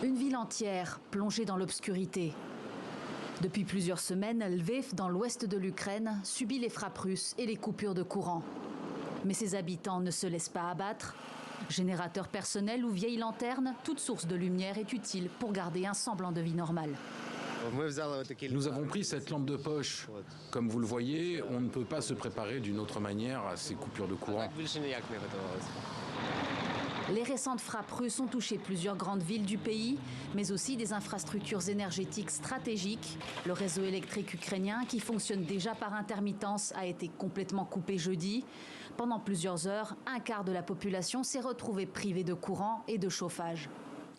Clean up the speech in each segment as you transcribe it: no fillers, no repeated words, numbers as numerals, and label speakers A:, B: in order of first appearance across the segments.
A: Une ville entière plongée dans l'obscurité. Depuis plusieurs semaines, Lviv, dans l'ouest de l'Ukraine, subit les frappes russes et les coupures de courant. Mais ses habitants ne se laissent pas abattre. Générateurs personnels ou vieilles lanternes, toute source de lumière est utile pour garder un semblant de vie normale.
B: Nous avons pris cette lampe de poche. Comme vous le voyez, on ne peut pas se préparer d'une autre manière à ces coupures de courant.
A: Les récentes frappes russes ont touché plusieurs grandes villes du pays, mais aussi des infrastructures énergétiques stratégiques. Le réseau électrique ukrainien, qui fonctionne déjà par intermittence, a été complètement coupé jeudi. Pendant plusieurs heures, un quart de la population s'est retrouvée privée de courant et de chauffage.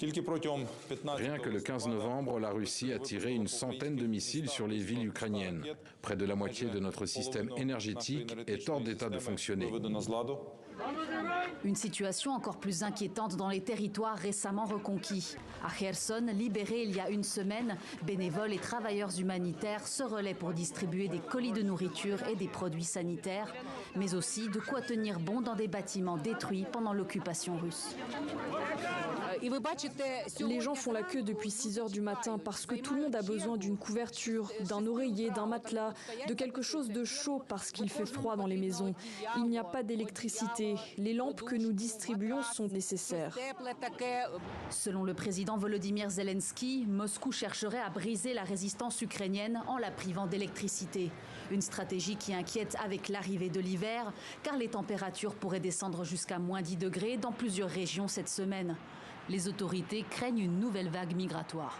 B: Rien que le 15 novembre, la Russie a tiré une centaine de missiles sur les villes ukrainiennes. Près de la moitié de notre système énergétique est hors d'état de fonctionner.
A: Une situation encore plus inquiétante dans les territoires récemment reconquis. À Kherson, libéré il y a une semaine, bénévoles et travailleurs humanitaires se relaient pour distribuer des colis de nourriture et des produits sanitaires, mais aussi de quoi tenir bon dans des bâtiments détruits pendant l'occupation russe.
C: Les gens font la queue depuis 6 heures du matin parce que tout le monde a besoin d'une couverture, d'un oreiller, d'un matelas, de quelque chose de chaud parce qu'il fait froid dans les maisons. Il n'y a pas d'électricité. Les lampes que nous distribuons sont nécessaires.
A: Selon le président Volodymyr Zelensky, Moscou chercherait à briser la résistance ukrainienne en la privant d'électricité. Une stratégie qui inquiète avec l'arrivée de l'hiver, car les températures pourraient descendre jusqu'à moins 10 degrés dans plusieurs régions cette semaine. Les autorités craignent une nouvelle vague migratoire.